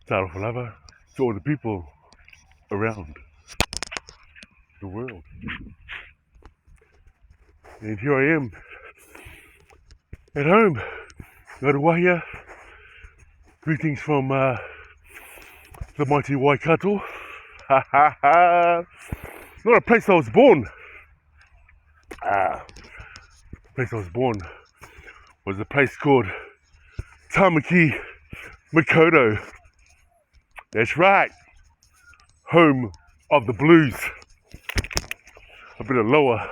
Tarafa lava to all the people around the world. And here I am at home, Ngaruahia. Greetings from the mighty Waikato. Ha ha ha! Not a place I was born. The place I was born was a place called Tamaki Makaurau. That's right, home of the blues. I better lower,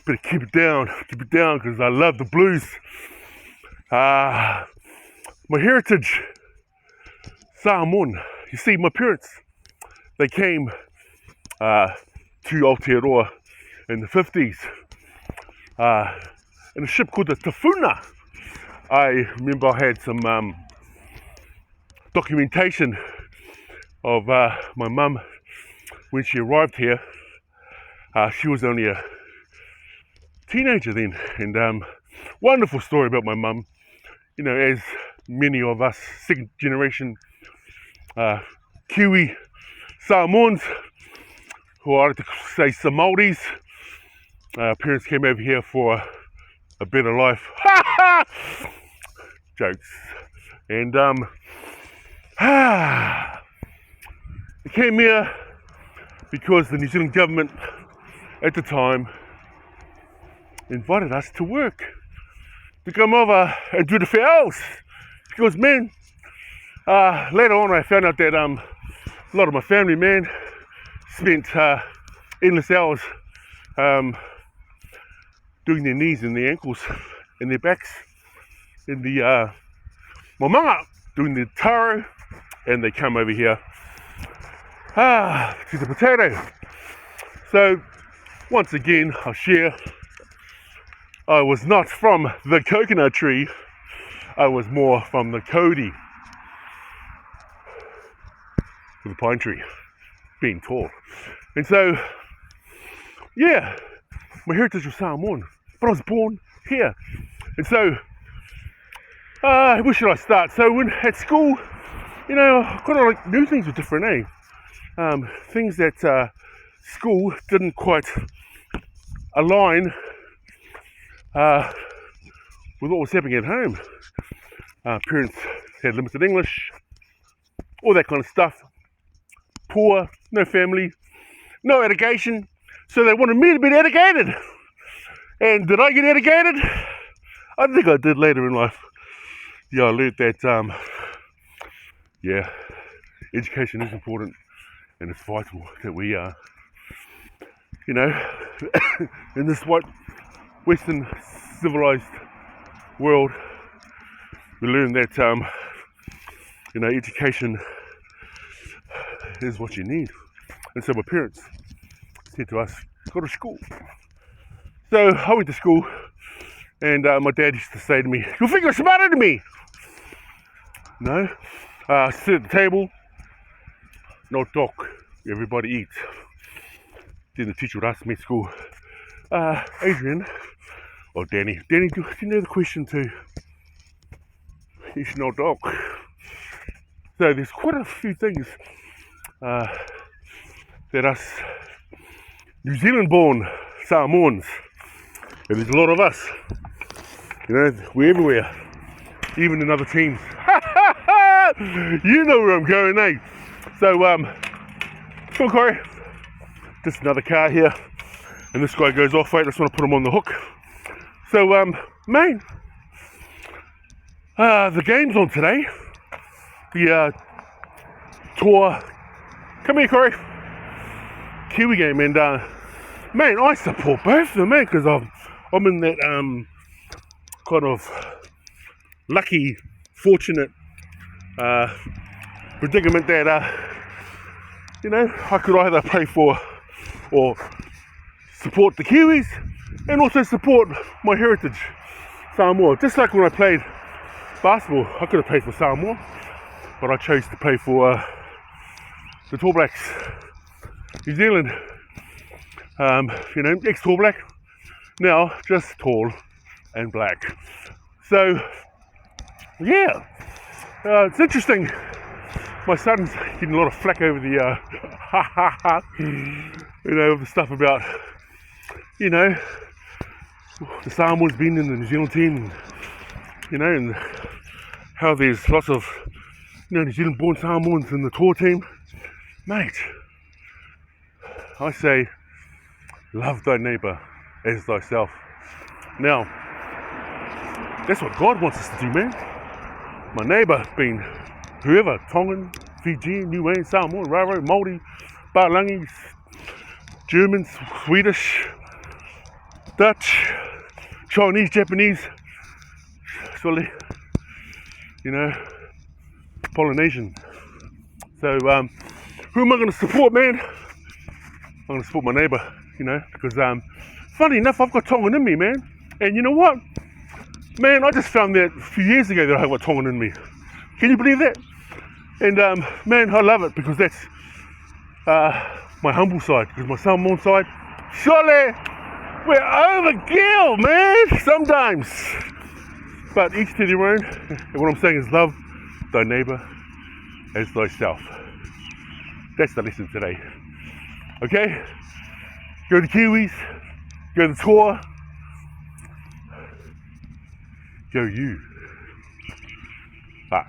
better keep it down because I love the blues. My heritage, Samoan. You see, my parents, they came to Aotearoa in the 50s in a ship called the Tafuna. I remember I had some documentation of my mum when she arrived here. She was only a teenager then, and wonderful story about my mum. You know, as many of us second generation Kiwi Samoans, who I like to say some Māoris, parents came over here for a better life. Jokes. And they came here because the New Zealand government at the time invited us to work, to come over and do the fair. Because, man, later on I found out that a lot of my family, man, spent endless hours doing their knees and their ankles and their backs in the mamanga, doing the taro, and they come over here to the potato. So once again I'll share, I was not from the coconut tree, I was more from the Cody, the pine tree, being tall. And so, yeah, my heritage was Samoan, but I was born here. And so, where should I start? So when at school, you know, I kind of like knew things were different, things that school didn't quite align with what was happening at home. Parents had limited English, all that kind of stuff. Poor, no family, no education, so they wanted me to be educated. And did I get educated? I think I did later in life. Yeah, I learned that, education is important, and it's vital that we, you know, in this white, Western civilized world, we learn that, you know, education is what you need. And so my parents said to us, go to school. So I went to school, and my dad used to say to me, you'll think you're smarter than me. No, sit at the table, no talk, everybody eat. Then the teacher would ask me at school, Adrian, or Danny, do you know the question too? You should not talk. So there's quite a few things that us New Zealand born Samoans, and there's a lot of us, you know, we're everywhere, even in other teams. You know where I'm going, eh? So, come on, Corey. Just another car here, and this guy goes off. Wait, I just want to put him on the hook. So, man, the game's on today. The tour. Come here, Corey. Kiwi game, and man, I support both of them, man, because I'm in that kind of lucky, fortunate predicament that you know, I could either play for or support the Kiwis and also support my heritage, Samoa. Just like when I played basketball, I could have played for Samoa, but I chose to play for the Tall Blacks, New Zealand. You know, ex-Tall Black, now just tall and black. So, yeah, it's interesting my son's getting a lot of flack over the, the stuff about, the Samoans being in the New Zealand team, and how there's lots of, New Zealand-born Samoans in the tour team. Mate, I say, love thy neighbour as thyself. Now, that's what God wants us to do, man. My neighbour being whoever, Tongan, Fijian, Niuean, Samoan, Raro, Māori, Palangi, Germans, Swedish, Dutch, Chinese, Japanese, Swahili, Polynesian. So, who am I going to support, man? I'm going to support my neighbour, because funny enough, I've got Tongan in me, man. And you know what? Man, I just found that a few years ago that I have got Tongan in me. Can you believe that? And man, I love it because that's my humble side. Because my Samoan side, surely we're overkill, man. Sometimes, but each to their own. And what I'm saying is, love thy neighbour as thyself. That's the lesson today. Okay, go to Kiwis, go to the tour, go you. Bye.